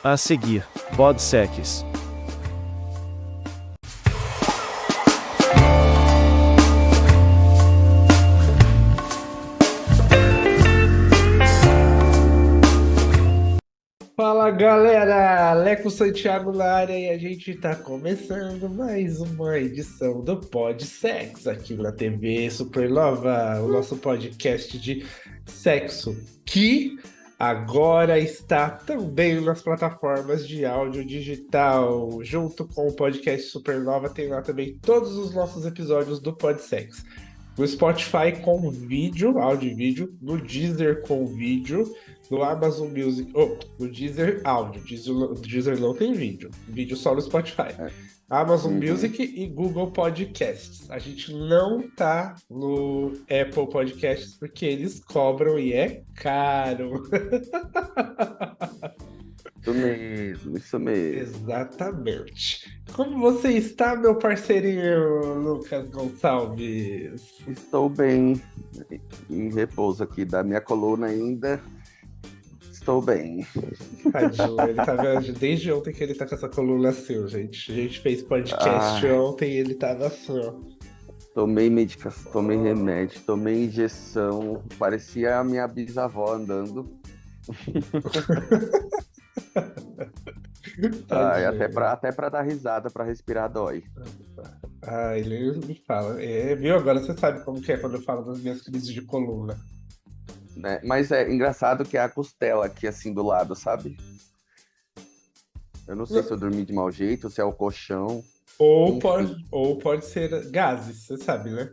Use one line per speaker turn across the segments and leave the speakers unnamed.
A seguir, Podsex.
Fala galera, Leco Santiago na área e a gente tá começando mais uma edição do Podsex aqui na TV Supernova, o nosso podcast de sexo que agora está também nas plataformas de áudio digital. Junto com o podcast Supernova tem lá também todos os nossos episódios do Podsex. No Spotify com vídeo, áudio e vídeo, no Deezer com vídeo, no Amazon Music, no Deezer áudio, Deezer não tem vídeo só no Spotify. Amazon Music e Google Podcasts. A gente não tá no Apple Podcasts porque eles cobram e é caro.
Isso mesmo.
Exatamente. Como você está, meu parceirinho Lucas Gonçalves?
Estou bem, em repouso aqui da minha coluna ainda. Estou bem.
Tadinho, ele tá vendo desde ontem que ele tá com essa coluna assim, gente. A gente fez podcast ontem e ele tava assim, ó.
Tomei medicação, tomei remédio, tomei injeção. Parecia a minha bisavó andando. Até pra dar risada, pra respirar dói.
Ele me fala. Viu? Agora você sabe como que é quando eu falo das minhas crises de coluna.
Né? Mas é engraçado que é a costela aqui assim do lado, sabe? Eu não sei se eu dormi de mau jeito, se é o colchão.
Ou pode ser gases, você sabe, né?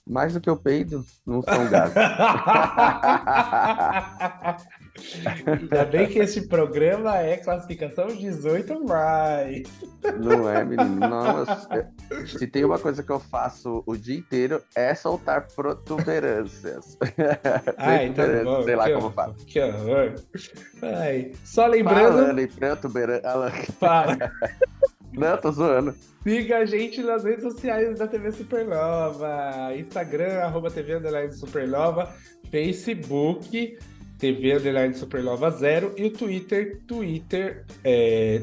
Mais do que o peido, não são gases.
Ainda bem que esse programa é classificação 18+.
Não é, menino? Não, se tem uma coisa que eu faço o dia inteiro é soltar protuberâncias.
Então bom,
sei lá como fala.
Que horror. Só lembrando...
Falando em protuberância...
Fala.
Não, tô zoando.
Siga a gente nas redes sociais da TV Supernova. Instagram, @TV_Supernova. Facebook, TV_Supernova 0. E o Twitter,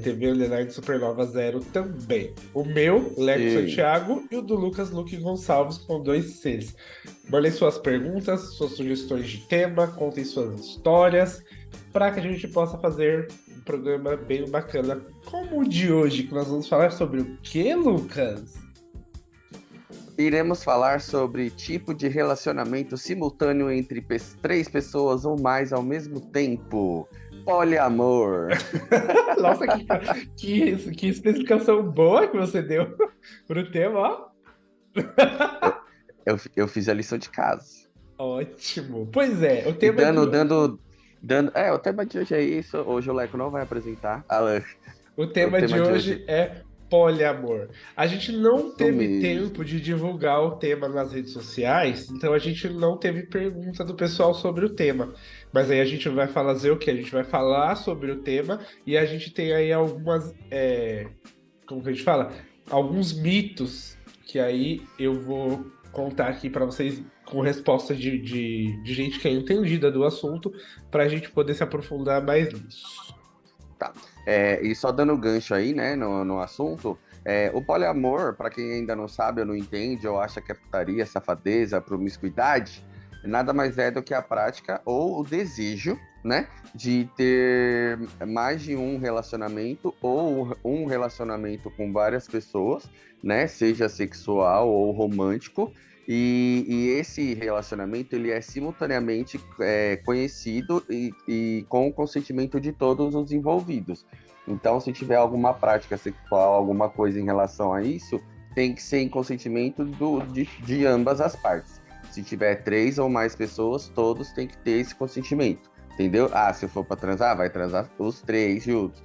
TV_Supernova 0 também. O meu, Leco Santiago, e o do Lucas Luque Gonçalves, com 2 Cs. Mandem suas perguntas, suas sugestões de tema, contem suas histórias, para que a gente possa fazer um programa bem bacana, como o de hoje, que nós vamos falar sobre o que, Lucas?
Iremos falar sobre tipo de relacionamento simultâneo entre 3 pessoas ou mais ao mesmo tempo. Poliamor.
Nossa, que explicação boa que você deu pro tema, ó.
Eu fiz a lição de casa.
Ótimo. Pois é, o tema
o tema de hoje é isso. Hoje o Leco não vai apresentar.
O tema de hoje é poliamor. A gente não teve tempo de divulgar o tema nas redes sociais, então a gente não teve pergunta do pessoal sobre o tema. Mas aí a gente vai fazer o quê? A gente vai falar sobre o tema e a gente tem aí algumas... como que a gente fala? Alguns mitos que aí eu vou contar aqui para vocês com resposta de gente que é entendida do assunto, para a gente poder se aprofundar mais nisso.
Tá. E só dando gancho aí, né, no assunto, o poliamor, para quem ainda não sabe ou não entende, ou acha que é putaria, safadeza, promiscuidade, nada mais é do que a prática ou o desejo, né, de ter mais de um relacionamento ou um relacionamento com várias pessoas, né, seja sexual ou romântico, e esse relacionamento ele é simultaneamente conhecido e com o consentimento de todos os envolvidos. Então, se tiver alguma prática sexual, alguma coisa em relação a isso, tem que ser em consentimento de ambas as partes. Se tiver 3 ou mais pessoas, todos têm que ter esse consentimento, entendeu? Se for para transar, vai transar os 3 juntos.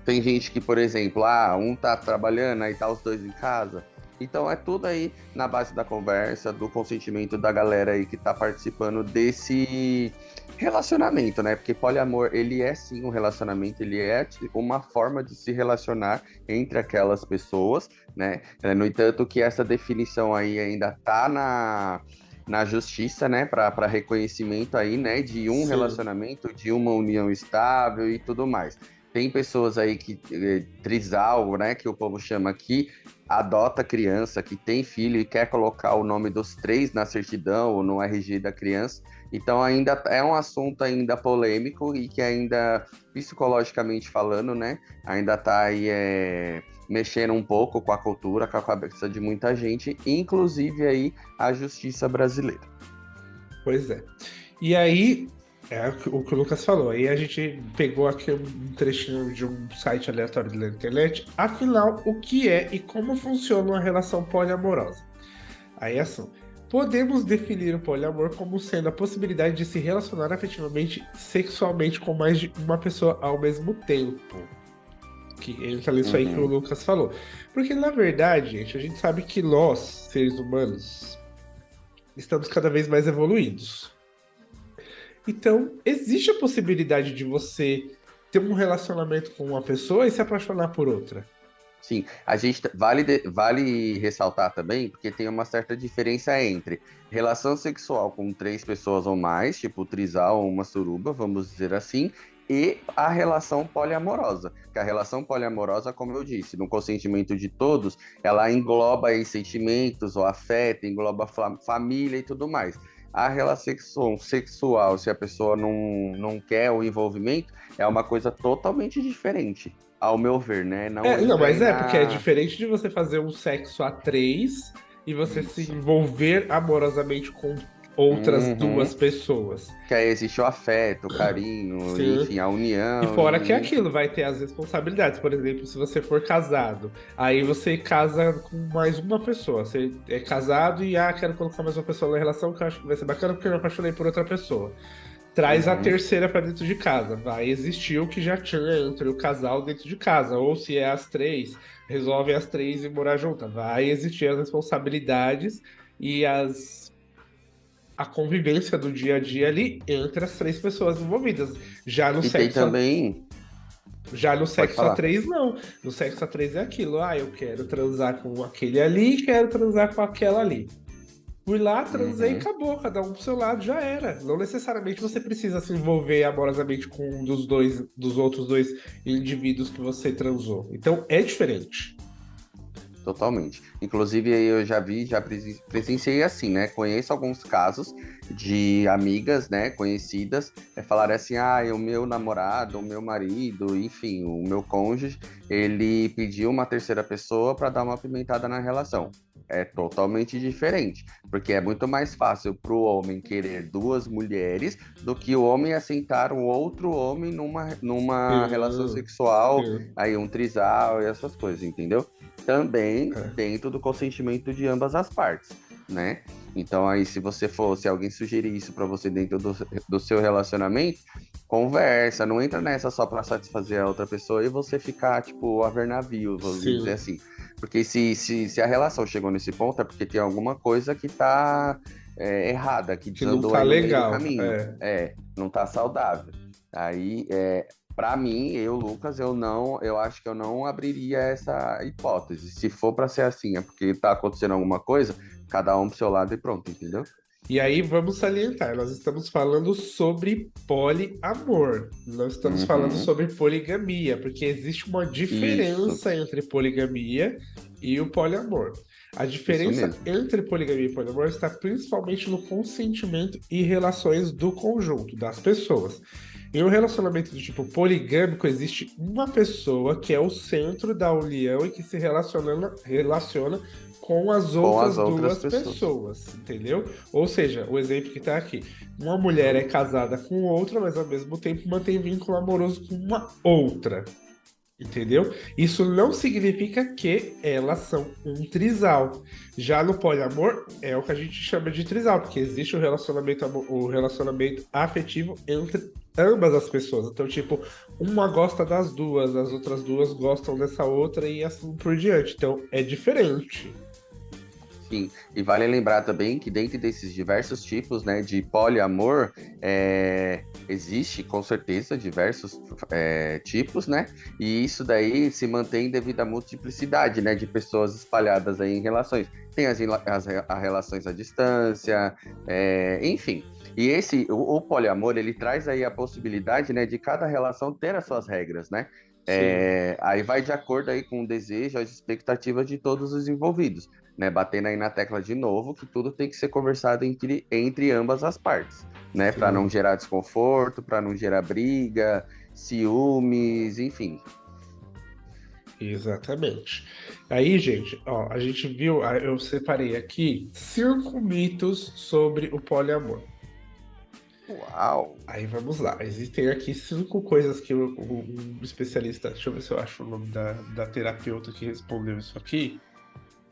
Tem gente que, por exemplo, um tá trabalhando, aí tá os 2 em casa. Então é tudo aí na base da conversa, do consentimento da galera aí que tá participando desse relacionamento, né? Porque poliamor, ele é sim um relacionamento, ele é uma forma de se relacionar entre aquelas pessoas, né? No entanto, que essa definição aí ainda tá na justiça, né? Para reconhecimento aí, né? De um relacionamento, de uma união estável e tudo mais. Tem pessoas aí que trisal, né, que o povo chama aqui, adota criança, que tem filho e quer colocar o nome dos três na certidão ou no RG da criança. Então ainda é um assunto ainda polêmico e que ainda, psicologicamente falando, né, ainda está aí mexendo um pouco com a cultura, com a cabeça de muita gente, inclusive aí a justiça brasileira.
Pois é. E aí, é o que o Lucas falou. Aí a gente pegou aqui um trechinho de um site aleatório da internet. Afinal, o que é e como funciona uma relação poliamorosa? Aí assim, podemos definir o poliamor como sendo a possibilidade de se relacionar afetivamente, sexualmente com mais de uma pessoa ao mesmo tempo. Que entra nisso aí que o
Uhum.
Lucas falou. Porque, na verdade, gente, a gente sabe que nós, seres humanos, estamos cada vez mais evoluídos. Então, existe a possibilidade de você ter um relacionamento com uma pessoa e se apaixonar por outra.
Sim, a gente vale ressaltar também, porque tem uma certa diferença entre relação sexual com três pessoas ou mais, tipo trisal ou uma suruba, vamos dizer assim, e a relação poliamorosa. Que a relação poliamorosa, como eu disse, no consentimento de todos, ela engloba aí sentimentos, o afeto, engloba família e tudo mais. A relação sexual, se a pessoa não quer o envolvimento, é uma coisa totalmente diferente, ao meu ver, né? Não
Não,
entra
mas
aí
porque é
na.
diferente de você fazer um sexo a três e você se
Isso.
envolver amorosamente com outras duas
Uhum.
pessoas.
Que aí existe o afeto, o carinho,
Sim.
enfim, a
E
união,
fora que é
e
aquilo, vai ter as responsabilidades. Por exemplo, se você for casado, aí você casa com mais uma pessoa. Você é casado e, quero colocar mais uma pessoa na relação que eu acho que vai ser bacana porque eu me apaixonei por outra pessoa. Traz a
uhum.
terceira para dentro de casa. Vai existir o que já tinha entre o casal dentro de casa. Ou se é as três, resolve as três e morar juntas. Vai existir as responsabilidades e a convivência do dia a dia ali entre as três pessoas envolvidas. Já no
E tem
sexo
também.
já no
Pode
sexo a
falar.
três, não. No sexo a três é aquilo. Eu quero transar com aquele ali e quero transar com aquela ali. Fui lá, transei e
Uhum.
acabou. Cada um pro seu lado, já era. Não necessariamente você precisa se envolver amorosamente com um dos dois, dos outros dois indivíduos que você transou. Então é diferente.
Totalmente. Inclusive, aí eu já vi, já presenciei assim, né? Conheço alguns casos de amigas, né, conhecidas, falarem assim, o meu namorado, o meu marido, enfim, o meu cônjuge, ele pediu uma terceira pessoa para dar uma apimentada na relação. É totalmente diferente, porque é muito mais fácil para o homem querer duas mulheres do que o homem aceitar um outro homem numa relação
Sim,
sexual,
sim.
aí um trisal e essas coisas, entendeu? Também
É.
dentro do consentimento de ambas as partes, né? Então aí se alguém sugerir isso para você dentro do seu relacionamento, conversa, não entra nessa só para satisfazer a outra pessoa e você ficar tipo a ver navio, vamos dizer
Sim.
assim. Porque se a relação chegou nesse ponto é porque tem alguma coisa que tá errada, que
Que não
desandou
tá
aí no meio do
legal.
caminho.
É.
Não tá saudável. Aí para mim, Lucas, eu acho que eu não abriria essa hipótese. Se for para ser assim, é porque tá acontecendo alguma coisa, cada um pro seu lado e pronto, entendeu?
E aí vamos salientar, nós estamos falando sobre poliamor, não estamos falando
Uhum,
sobre poligamia, porque existe uma
isso,
diferença entre poligamia e o poliamor. A
isso
diferença
mesmo.
entre poligamia e poliamor está principalmente no consentimento e relações do conjunto das pessoas. Em um relacionamento do tipo poligâmico, existe uma pessoa que é o centro da união e que se relaciona com as
Com as
outras
outras
duas
pessoas.
pessoas, entendeu? Ou seja, o exemplo que está aqui: uma mulher é casada com outra, mas ao mesmo tempo mantém vínculo amoroso com uma outra. Entendeu? Isso não significa que elas são um trisal. Já no poliamor é o que a gente chama de trisal, porque existe o relacionamento afetivo entre ambas as pessoas. Então, tipo, uma gosta das duas, as outras duas gostam dessa outra e assim por diante. Então, é diferente.
Sim, e vale lembrar também que dentro desses diversos tipos, né, de poliamor, existe com certeza diversos tipos, né, e isso daí se mantém devido à multiplicidade, né, de pessoas espalhadas aí em relações. Tem as relações à distância, enfim. E o poliamor, ele traz aí a possibilidade, né, de cada relação ter as suas regras, né?
Sim,
Aí vai de acordo aí com o desejo, as expectativas de todos os envolvidos, né? Batendo aí na tecla de novo que tudo tem que ser conversado entre ambas as partes, né? Para não
sim,
gerar desconforto, para não gerar briga, ciúmes, enfim.
exatamente. Aí, gente, ó, a gente viu, eu separei aqui 5 mitos sobre o poliamor.
Uau!
Aí vamos lá. Existem aqui 5 coisas que um especialista, deixa eu ver se eu acho o nome da terapeuta que respondeu isso aqui,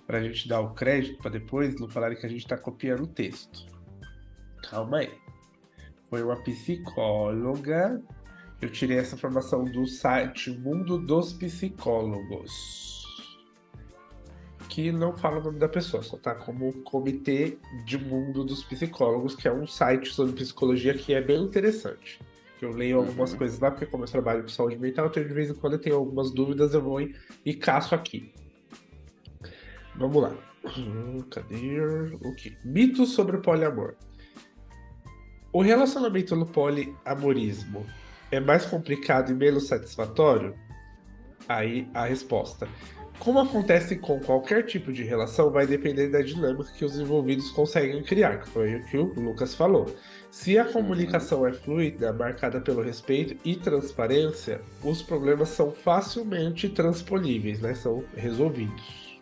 para a gente dar o crédito para depois não falarem que a gente está copiando o texto. Calma aí. Foi uma psicóloga. Eu tirei essa informação do site Mundo dos Psicólogos, que não fala o nome da pessoa, só tá como Comitê de Mundo dos Psicólogos, que é um site sobre psicologia que é bem interessante. Eu leio algumas
Uhum.
coisas lá, porque como eu trabalho com saúde mental, então de vez em quando eu tenho algumas dúvidas, eu vou e caço aqui. Vamos lá. Cadê? O que? Mitos sobre o poliamor. O relacionamento no poliamorismo é mais complicado e menos satisfatório? Aí a resposta. Como acontece com qualquer tipo de relação, vai depender da dinâmica que os envolvidos conseguem criar, que foi o que o Lucas falou. Se a
Uhum.
comunicação é fluida, marcada pelo respeito e transparência, os problemas são facilmente transponíveis, né? São resolvidos.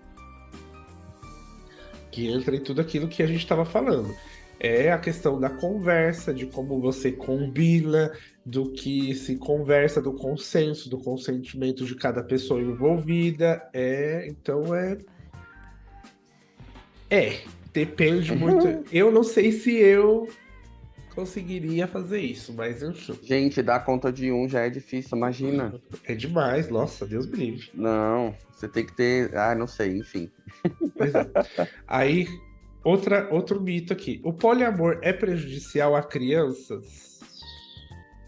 Que entra em tudo aquilo que a gente estava falando. É a questão da conversa, de como você combina, do que se conversa, do consenso, do consentimento de cada pessoa envolvida. Depende muito. Eu não sei se eu conseguiria fazer isso, mas enfim.
Gente, dar conta de um já é difícil, imagina.
É demais, nossa, Deus me livre.
Não, você tem que ter. Ah, não sei, enfim.
Pois é. Aí, outro mito aqui. O poliamor é prejudicial a crianças?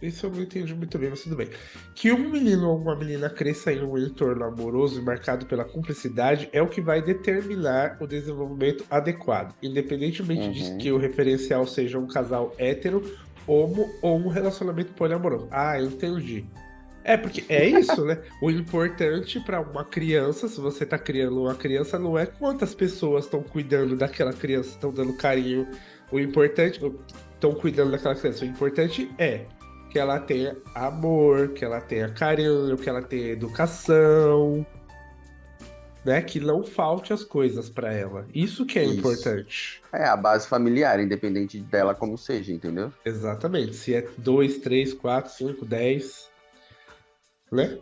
Isso eu não entendi muito bem, mas tudo bem. Que um menino ou uma menina cresça em um entorno amoroso e marcado pela cumplicidade é o que vai determinar o desenvolvimento adequado, independentemente de que
Uhum.
o referencial seja um casal hétero, homo ou um relacionamento poliamoroso. Ah, entendi. É, porque é isso, né? O importante para uma criança, se você tá criando uma criança, não é quantas pessoas estão cuidando daquela criança, estão dando carinho. O importante, estão cuidando daquela criança. O importante é que ela tenha amor, que ela tenha carinho, que ela tenha educação, né? Que não falte as coisas para ela. Isso que é
Isso.
importante.
É a base familiar, independente dela como seja, entendeu?
Exatamente. Se é 2, 3, 4, 5, 10, né?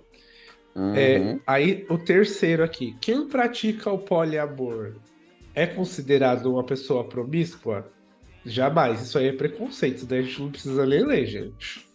Uhum.
Aí, o terceiro aqui. Quem pratica o poliamor é considerado uma pessoa promíscua? Jamais. Isso aí é preconceito. Isso daí a gente não precisa nem ler, gente.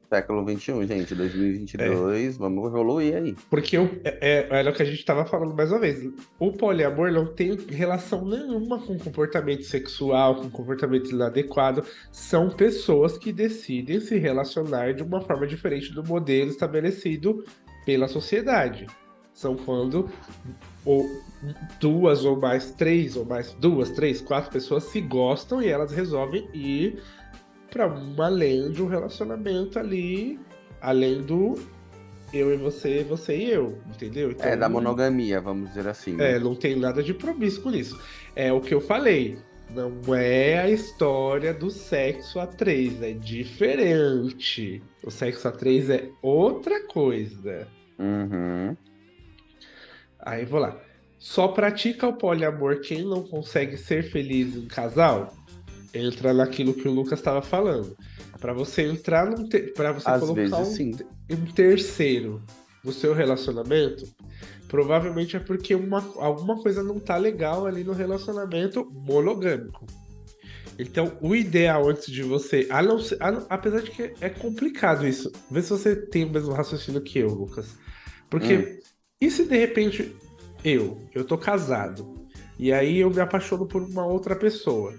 Século XXI, gente, dois mil e vinte e
É.
dois, vamos evoluir aí.
Porque era o que a gente estava falando mais uma vez. O poliamor não tem relação nenhuma com comportamento sexual, com comportamento inadequado. São pessoas que decidem se relacionar de uma forma diferente do modelo estabelecido pela sociedade. São quando ou duas ou mais, três ou mais, duas, três, quatro pessoas se gostam e elas resolvem ir para uma além de um relacionamento ali, além do eu e você, você e eu, entendeu?
É, da
Então,
monogamia, vamos dizer assim, né?
não tem nada de promíscuo nisso. É o que eu falei. Não é a história do sexo a três, é diferente. O sexo a três é outra coisa.
Uhum.
Aí vou lá. Só pratica o poliamor quem não consegue ser feliz em casal? Entra naquilo que o Lucas estava falando. Para você entrar para você
Às
colocar
vezes sim.
um terceiro no seu relacionamento, provavelmente é porque alguma coisa não tá legal ali no relacionamento monogâmico. Então, o ideal antes de você, apesar de que é complicado isso, vê se você tem o mesmo raciocínio que eu, Lucas.
Hum.
Porque e se de repente eu tô casado e aí eu me apaixono por uma outra pessoa,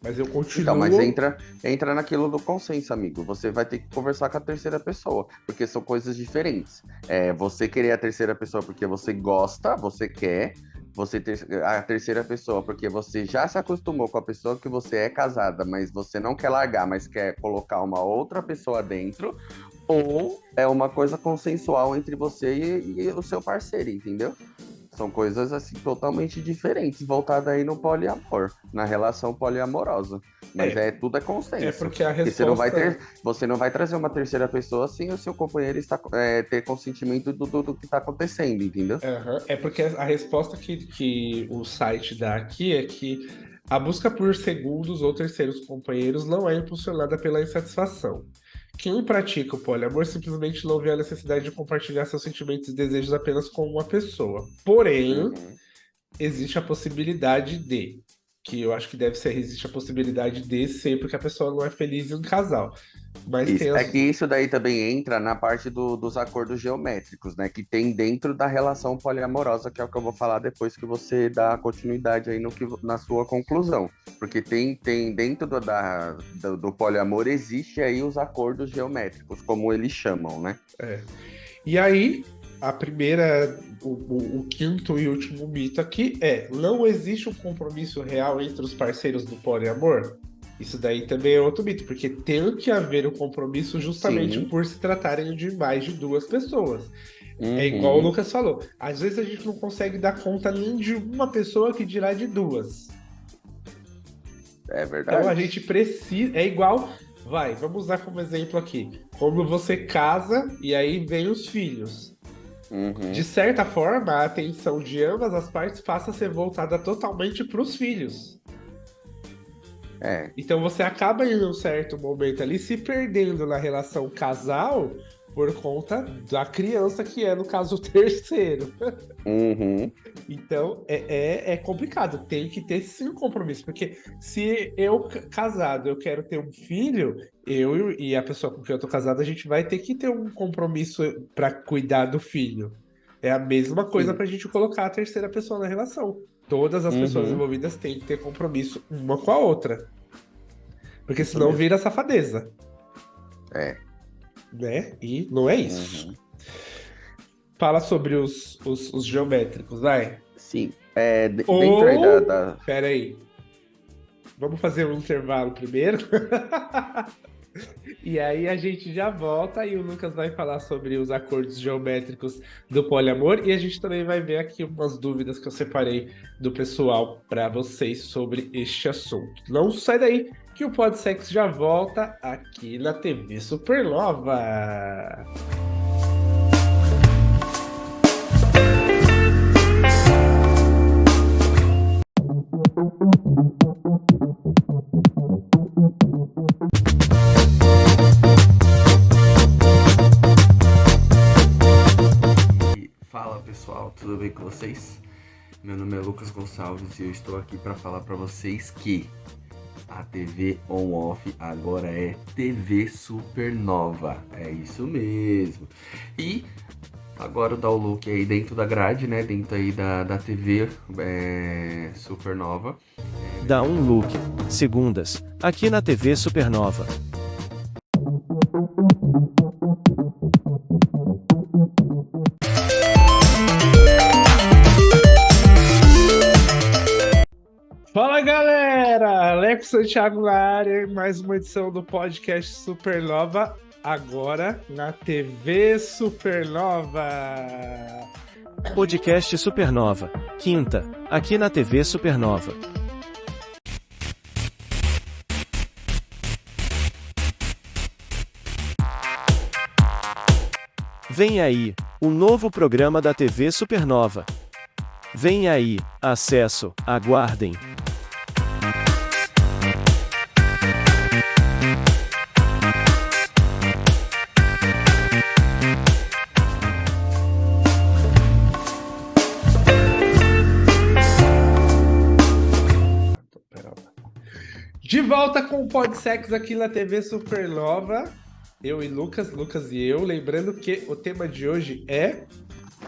mas eu
Então, mas
continuo.
entra naquilo do consenso, amigo. Você vai ter que conversar com a terceira pessoa, porque são coisas diferentes. É, você querer a terceira pessoa porque você gosta, você quer. Você ter a terceira pessoa porque você já se acostumou com a pessoa que você é casada, mas você não quer largar, mas quer colocar uma outra pessoa dentro. ou é uma coisa consensual entre você e o seu parceiro, entendeu? São coisas assim totalmente diferentes, voltadas aí no poliamor, na relação poliamorosa. Mas
É,
tudo é
é
consenso.
porque a
Porque
resposta.
você não vai trazer uma terceira pessoa sem o seu companheiro ter consentimento do que está acontecendo, entendeu?
Aham, é porque a resposta que o site dá aqui é que a busca por segundos ou terceiros companheiros não é impulsionada pela insatisfação. Quem pratica o poliamor simplesmente não vê a necessidade de compartilhar seus sentimentos e desejos apenas com uma pessoa. Porém,
Uhum.
existe a possibilidade de, que eu acho que deve ser, existe a possibilidade de ser porque a pessoa não é feliz em um casal. Mas tem
Isso. É
as.
que isso daí também entra na parte dos acordos geométricos, né? Que tem dentro da relação poliamorosa, que é o que eu vou falar depois que você dá continuidade aí na sua conclusão. Porque tem dentro do poliamor existe aí os acordos geométricos, como eles chamam, né?
É. E aí, a primeira, o quinto e último mito aqui é: não existe um compromisso real entre os parceiros do poliamor? Isso daí também é outro mito, porque tem que haver um compromisso justamente
Sim.
por se tratarem de mais de duas pessoas. É igual o
Uhum.
Lucas falou, às vezes a gente não consegue dar conta nem de uma pessoa que dirá de duas.
É
Então a
verdade.
gente precisa. É igual. Vai, vamos usar como exemplo aqui. Quando você casa e aí vem os filhos. De
Uhum.
certa forma, a atenção de ambas as partes passa a ser voltada totalmente para os filhos.
É.
Então você acaba em um certo momento ali se perdendo na relação casal por conta da criança, que é, no caso, o terceiro.
Uhum.
Então é complicado, tem que ter sim um compromisso, porque se eu casado eu quero ter um filho, eu e a pessoa com quem eu tô casado, a gente vai ter que ter um compromisso para cuidar do filho. É a mesma coisa
Sim.
para a gente colocar a terceira pessoa na relação. Todas as pessoas
Uhum.
envolvidas têm que ter compromisso uma com a outra, porque
Isso
senão
mesmo.
vira safadeza,
É.
né? E não é isso.
Uhum.
Fala sobre os geométricos, vai.
Sim. Dentro aí
Ou, pera aí, vamos fazer um intervalo primeiro. E aí a gente já volta e o Lucas vai falar sobre os acordos geométricos do poliamor e a gente também vai ver aqui umas dúvidas que eu separei do pessoal para vocês sobre este assunto. Não sai daí que o Podsex já volta aqui na TV Supernova.
Fala pessoal, tudo bem com vocês? Meu nome é Lucas Gonçalves e eu estou aqui para falar para vocês que a TV on-off agora é TV Supernova, é isso mesmo. E agora o download aí dentro da grade, né, dentro aí da TV Supernova.
Dá um look. Segundas, aqui na TV Supernova.
Fala galera, Alex Santiago na área, mais uma edição do podcast Supernova, agora na TV Supernova.
Podcast Supernova. Quinta, aqui na TV Supernova. Vem aí, o novo programa da TV Supernova. Vem aí, acesso, aguardem.
De volta com o Podsex aqui na TV Supernova. Eu e Lucas e eu. Lembrando que o tema de hoje é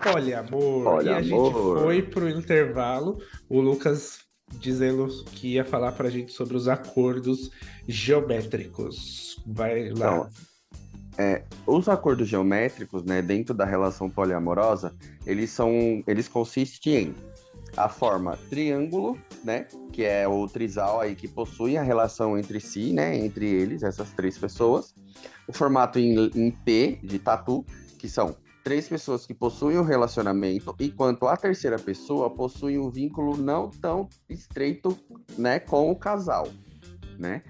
poliamor. E a gente
Poliamor.
foi pro intervalo. O Lucas dizendo que ia falar pra gente sobre os acordos geométricos. Vai lá.
Então, os acordos geométricos, né, dentro da relação poliamorosa, eles consistem em a forma triângulo, né? Que é o trisal aí que possui a relação entre si, né? Entre eles, essas três pessoas. O formato em T, de tatu, que são três pessoas que possuem um relacionamento, enquanto a terceira pessoa possui um vínculo não tão estreito, né, com o casal, né?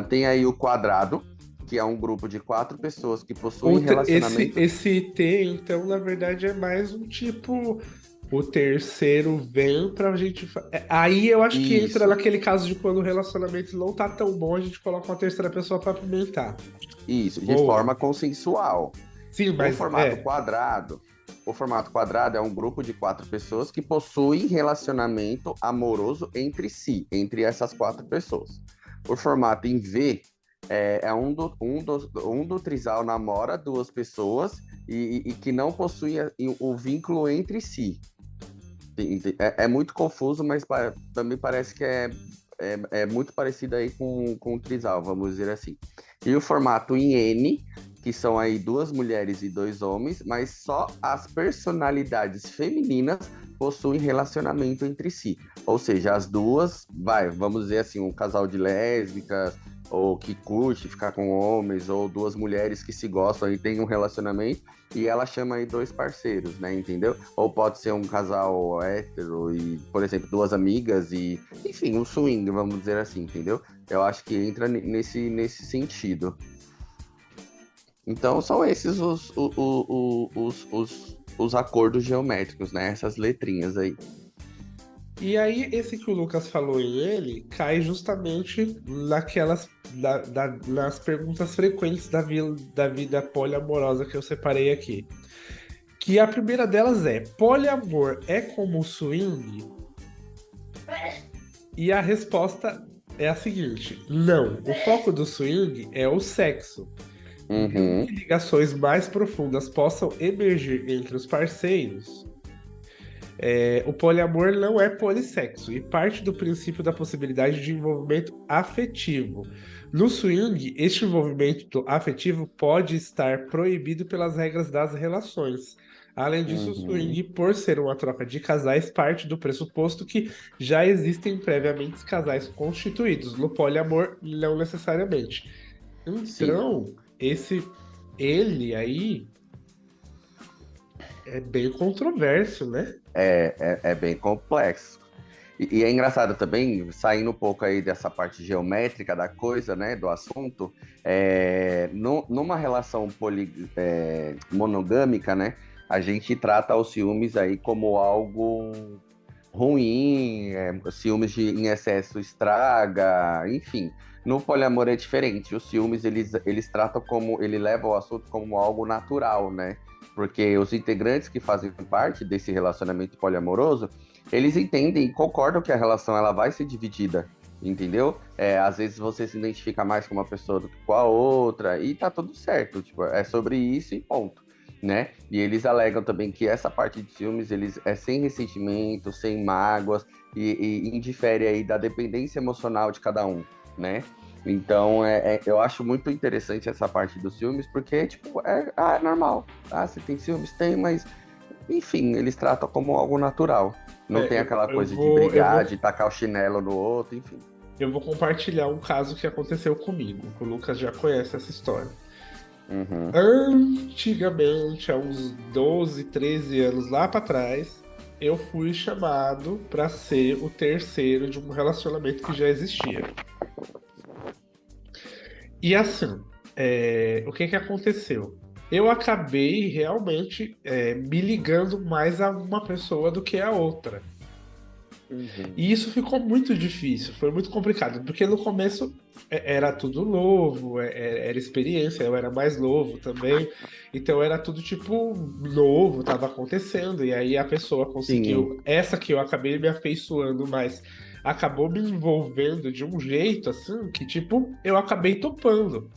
Tem aí o quadrado, que é um grupo de quatro pessoas que possuem relacionamento.
Esse T, então, na verdade, é mais um tipo. O terceiro vem pra gente. Aí eu acho que entra
Isso,
naquele caso de quando o relacionamento não tá tão bom, a gente coloca uma terceira pessoa pra apimentar.
isso, de
Boa.
forma consensual.
Sim,
O
mas
formato quadrado, o formato quadrado é um grupo de quatro pessoas que possuem relacionamento amoroso entre si, entre essas quatro pessoas. O formato em V um do trisal namora duas pessoas e que não possui o vínculo entre si. É muito confuso, mas também parece que é muito parecido aí com o trisal, vamos dizer assim. E o formato em N, que são aí duas mulheres e dois homens, mas só as personalidades femininas possuem relacionamento entre si. Ou seja, as duas, vamos dizer assim, um casal de lésbicas, ou que curte ficar com homens, ou duas mulheres que se gostam e têm um relacionamento, e ela chama aí dois parceiros, né, entendeu? Ou pode ser um casal hétero e, por exemplo, duas amigas e, enfim, um swing, vamos dizer assim, entendeu? Eu acho que entra nesse sentido. Então são esses os acordos geométricos, né? Essas letrinhas aí.
E aí, esse que o Lucas falou em ele cai justamente nas perguntas frequentes da vida poliamorosa que eu separei aqui. Que a primeira delas é: poliamor é como swing? E a resposta é a seguinte: não. O foco do swing é o sexo. Mesmo que
Uhum,
ligações mais profundas possam emergir entre os parceiros, o poliamor não é polissexo e parte do princípio da possibilidade de envolvimento afetivo. No swing, este envolvimento afetivo pode estar proibido pelas regras das relações. Além disso, o
uhum.
swing, por ser uma troca de casais, parte do pressuposto que já existem previamente casais constituídos. No poliamor, não necessariamente.
Sim,
Então, ele aí é bem controverso, né?
é bem complexo. E é engraçado também, saindo um pouco aí dessa parte geométrica da coisa, né, do assunto, numa relação monogâmica, né, a gente trata os ciúmes aí como algo ruim, ciúmes em excesso estraga, enfim. No poliamor é diferente, os ciúmes eles tratam como, ele leva o assunto como algo natural, né? Porque os integrantes que fazem parte desse relacionamento poliamoroso, eles entendem e concordam que a relação ela vai ser dividida, entendeu? Às vezes você se identifica mais com uma pessoa do que com a outra, e tá tudo certo, tipo, é sobre isso e ponto, né? E eles alegam também que essa parte de ciúmes eles é sem ressentimento, sem mágoas e indifere aí da dependência emocional de cada um, né? Então, eu acho muito interessante essa parte dos ciúmes, porque, tipo, é normal. Ah, você tem ciúmes? Tem, mas, enfim, eles tratam como algo natural. Não tem aquela coisa de brigar, de tacar o chinelo no outro, enfim.
Eu vou compartilhar um caso que aconteceu comigo. O Lucas já conhece essa história.
Uhum.
Antigamente, há uns 12, 13 anos lá pra trás, eu fui chamado pra ser o terceiro de um relacionamento que já existia. E assim, o que que aconteceu? Eu acabei realmente me ligando mais a uma pessoa do que a outra.
Uhum.
E isso ficou muito difícil, foi muito complicado, porque no começo era tudo novo, era experiência, eu era mais novo também, então era tudo tipo novo, estava acontecendo, e aí a pessoa
Sim.
conseguiu, essa que eu acabei me afeiçoando mais, acabou me envolvendo de um jeito assim, que tipo, eu acabei topando.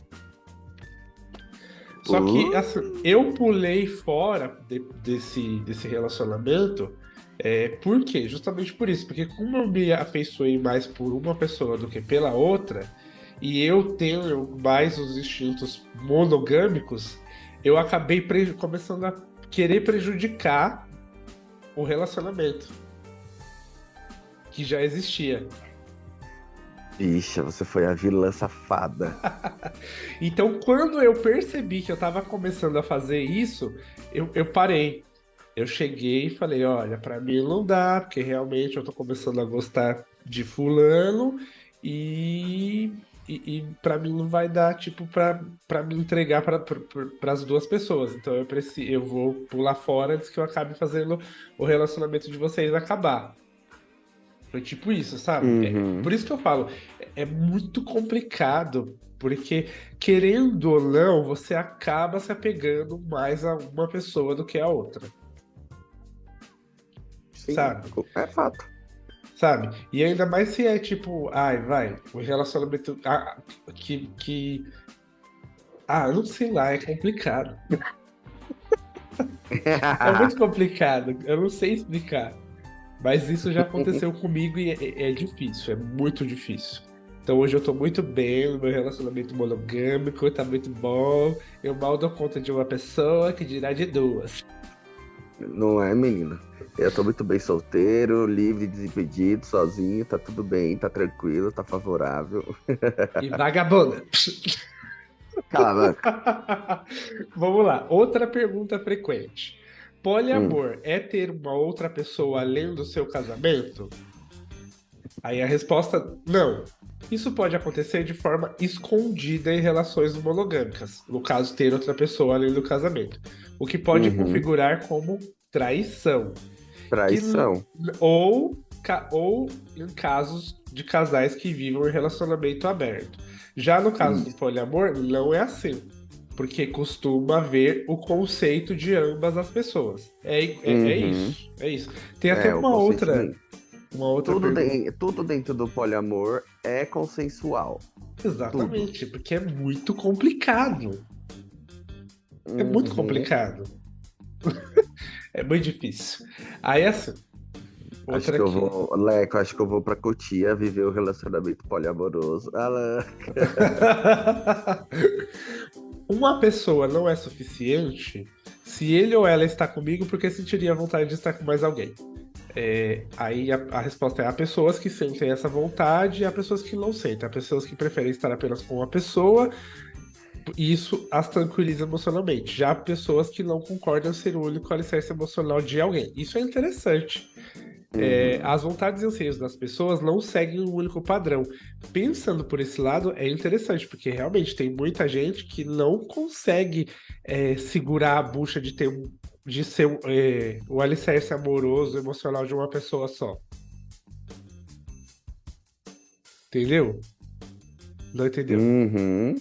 Só que
Uh,
assim, eu pulei fora desse relacionamento. Por quê? Justamente por isso. Porque como eu me afeiçoei mais por uma pessoa do que pela outra, e eu tenho mais os instintos monogâmicos, eu acabei começando a querer prejudicar o relacionamento. que já existia.
Bicha, você foi a vilã safada.
Então, quando eu percebi que eu tava começando a fazer isso, eu parei. Eu cheguei e falei, olha, pra mim não dá, porque realmente eu tô começando a gostar de fulano e para mim não vai dar, tipo, pra me entregar para as duas pessoas. Então eu vou pular fora antes que eu acabe fazendo o relacionamento de vocês acabar. Foi tipo isso, sabe?
Uhum.
Por isso que eu falo, é muito complicado, porque querendo ou não, você acaba se apegando mais a uma pessoa do que a outra,
Sim,
sabe?
é fato.
Sabe? E ainda mais se é tipo, ai, vai, o relacionamento eu não sei lá, é complicado. É muito complicado, eu não sei explicar. Mas isso já aconteceu comigo e é difícil, é muito difícil. Então hoje eu tô muito bem no meu relacionamento monogâmico, tá muito bom. Eu mal dou conta de uma pessoa que dirá de duas.
Não é, menina? Eu tô muito bem solteiro, livre, desimpedido, sozinho, tá tudo bem, tá tranquilo, tá favorável.
E vagabunda.
Cala a boca.
Vamos lá, outra pergunta frequente.
Hum,
Poliamor é ter uma outra pessoa além do seu casamento? Aí a resposta, não. Isso pode acontecer de forma escondida em relações monogâmicas, no caso, ter outra pessoa além do casamento, o que pode
uhum.
configurar como traição, que,
Traição.
ou em casos de casais que vivam em relacionamento aberto. Já no caso do
Isso.
poliamor, não é assim, porque costuma haver o conceito de ambas as pessoas. É
Uhum.
isso, é isso. Tem até
É, o consentimento.
uma outra pergunta.
Tudo dentro do poliamor é consensual. Tudo.
Exatamente, porque é muito complicado. É muito
Uhum.
complicado. É muito difícil. Aí, assim,
Acho
outra
que eu
aqui.
vou, Leco, acho que eu vou pra Cotia viver o relacionamento poliamoroso. Alan.
Uma pessoa não é suficiente se ele ou ela está comigo porque sentiria vontade de estar com mais alguém. Aí a resposta é: há pessoas que sentem essa vontade e há pessoas que não sentem. Há pessoas que preferem estar apenas com uma pessoa e isso as tranquiliza emocionalmente. Já há pessoas que não concordam ser o único alicerce emocional de alguém. Isso é interessante.
Uhum.
As vontades e anseios das pessoas não seguem um único padrão. Pensando por esse lado, é interessante, porque realmente tem muita gente que não consegue segurar a bucha de de ser o alicerce amoroso, emocional de uma pessoa só. Entendeu? Não entendeu?
Uhum.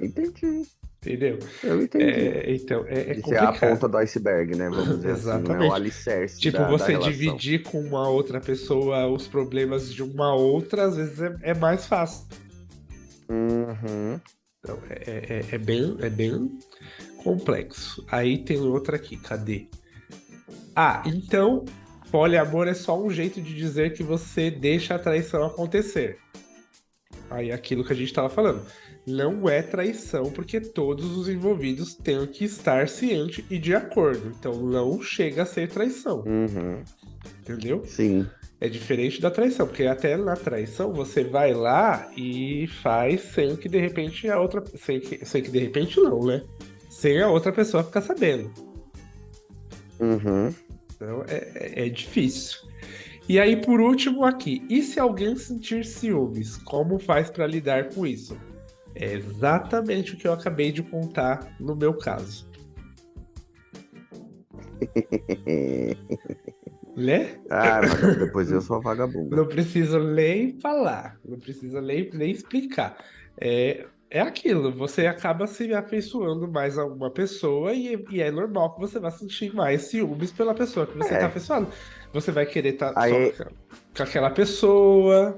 Entendi.
Entendeu?
Eu entendi.
Então, é
Isso é a ponta
complicado.
do iceberg, né? Vamos dizer assim, não é o
Exatamente.
alicerce
Tipo,
da
você
relação.
dividir com uma outra pessoa os problemas de uma outra, às vezes é mais fácil.
Uhum.
Então, é bem complexo. Aí tem outra aqui, cadê? Ah, então, poliamor é só um jeito de dizer que você deixa a traição acontecer. Aí aquilo que a gente estava falando. Não é traição porque todos os envolvidos têm que estar cientes e de acordo. Então não chega a ser traição,
Uhum.
entendeu?
Sim.
É diferente da traição, porque até na traição você vai lá e faz sem que de repente a outra. Sem que de repente não, né? Sem a outra pessoa ficar sabendo.
Uhum.
Então é difícil. E aí, por último, aqui. E se alguém sentir ciúmes, como faz para lidar com isso? É exatamente o que eu acabei de contar no meu caso. Né?
Ah, depois eu sou a vagabunda.
Não preciso nem falar, não precisa nem explicar. É aquilo, você acaba se afeiçoando mais a uma pessoa e é normal que você vá sentir mais ciúmes pela pessoa que você está
É.
afeiçoado. Você vai querer estar só
Aí,
com aquela pessoa.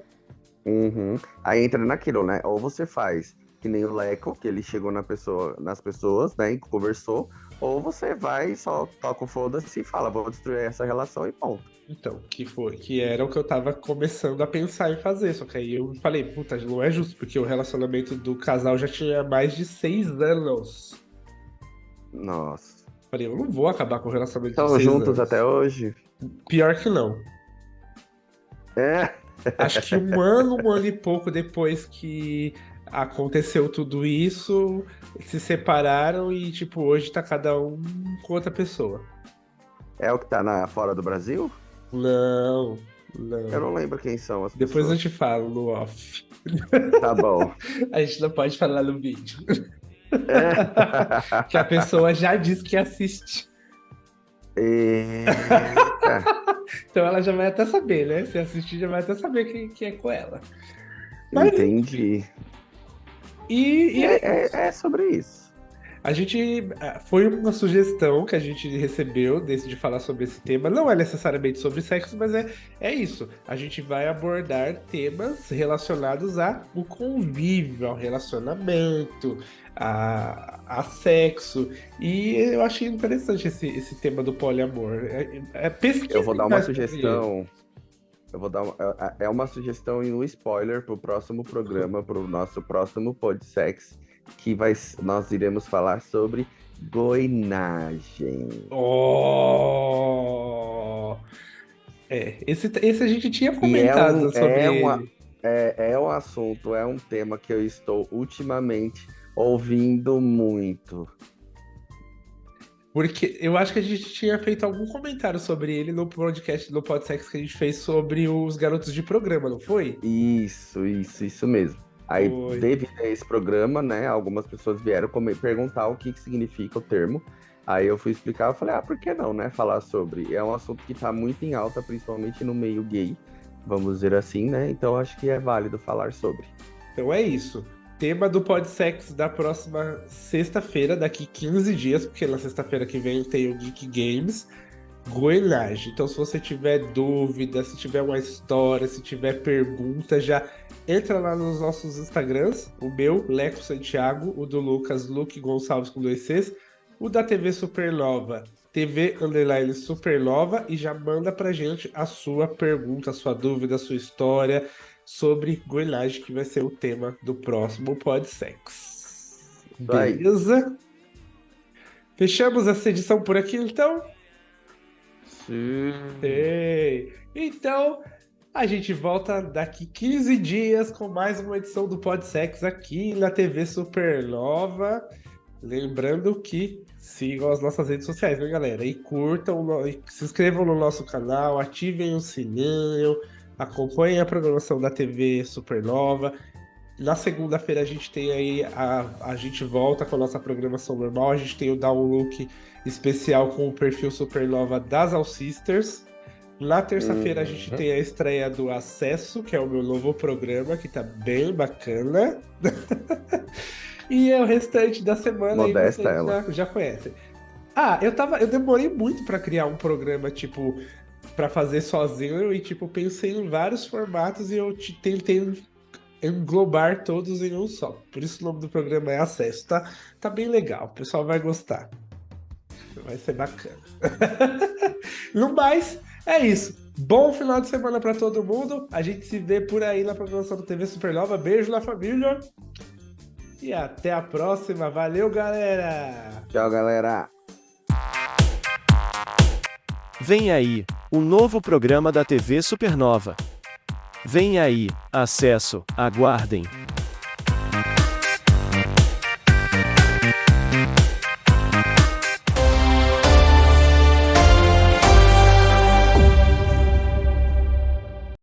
uhum. Aí entra naquilo, né? Ou você faz que nem o Leco, que ele chegou nas pessoas, né? E conversou. Ou você vai, só toca o foda-se e fala, vou destruir essa relação e ponto.
Então, que era o que eu tava começando a pensar em fazer. Só que aí eu falei, puta, não é justo, porque o relacionamento do casal já tinha mais de 6 anos.
Nossa.
Falei, eu não vou acabar com o relacionamento de
Estão
seis
juntos até
anos.
hoje?
Pior que não.
É,
Acho que um ano e pouco depois que aconteceu tudo isso, se separaram e, tipo, hoje tá cada um com outra pessoa.
é o que tá fora do Brasil?
Não,
Eu
não.
não lembro quem são as
Depois eu
pessoas.
te falo no off.
Tá bom.
A gente não pode falar no vídeo.
É.
Que a pessoa já disse que assiste.
Eita,
Então ela já vai até saber, né? Se assistir, já vai até saber que é com ela. Mas,
entendi.
e é
É sobre isso.
A gente foi uma sugestão que a gente recebeu de falar sobre esse tema. Não é necessariamente sobre sexo, mas é isso. A gente vai abordar temas relacionados ao convívio, ao relacionamento, a sexo. E eu achei interessante esse tema do poliamor.
Eu vou
Pesquisem
dar uma
mais sobre ele.
sugestão. Eu vou dar é uma sugestão e um spoiler pro próximo programa, pro nosso próximo Podsex, que nós iremos falar sobre goinagem.
Oh! Esse a gente tinha
E
comentado sobre ele.
é um assunto, é um tema que eu estou ultimamente ouvindo muito.
Porque eu acho que a gente tinha feito algum comentário sobre ele no podcast do Podsex que a gente fez sobre os garotos de programa, não foi?
Isso mesmo. Aí,
Foi.
devido a esse programa, né, algumas pessoas vieram perguntar o que significa o termo. Aí eu fui explicar, eu falei, por que não, né, falar sobre? É um assunto que está muito em alta, principalmente no meio gay, vamos dizer assim, né? Então acho que é válido falar sobre.
Então é isso. Tema do Podsex da próxima sexta-feira, daqui 15 dias, porque na sexta-feira que vem tem o Geek Games. Goilage. Então, se você tiver dúvida, se tiver uma história, se tiver pergunta, já entra lá nos nossos Instagrams. O meu, Leco Santiago, o do Lucas, Luke Gonçalves com 2 Cs, o da TV Supernova, TV_Supernova, e já manda pra gente a sua pergunta, a sua dúvida, a sua história sobre goilage, que vai ser o tema do próximo Podsex.
Isso aí.
Beleza? Fechamos essa edição por aqui, então?
Sim.
Ei. Então, a gente volta daqui 15 dias com mais uma edição do Podsex aqui na TV Supernova. Lembrando que sigam as nossas redes sociais, né, galera? E curtam, se inscrevam no nosso canal, ativem o sininho, acompanhem a programação da TV Supernova. Na segunda-feira a gente tem aí, a gente volta com a nossa programação normal, a gente tem o Down Look especial com o perfil Supernova das All Sisters. Na terça-feira a gente tem a estreia do Acesso, que é o meu novo programa, que tá bem bacana. E o restante da semana aí
Modesta
vocês
ela.
já conhecem. Eu demorei muito pra criar um programa, tipo, pra fazer sozinho e, tipo, pensei em vários formatos e eu tentei englobar todos em um só. Por isso o nome do programa é Acesso, tá? Tá bem legal, o pessoal vai gostar. Vai ser bacana. No mais, é isso. Bom final de semana pra todo mundo. A gente se vê por aí na programação da TV Supernova. Beijo na família. E até a próxima. Valeu, galera!
Tchau, galera.
Vem aí, o novo programa da TV Supernova. Vem aí, acesso, aguardem.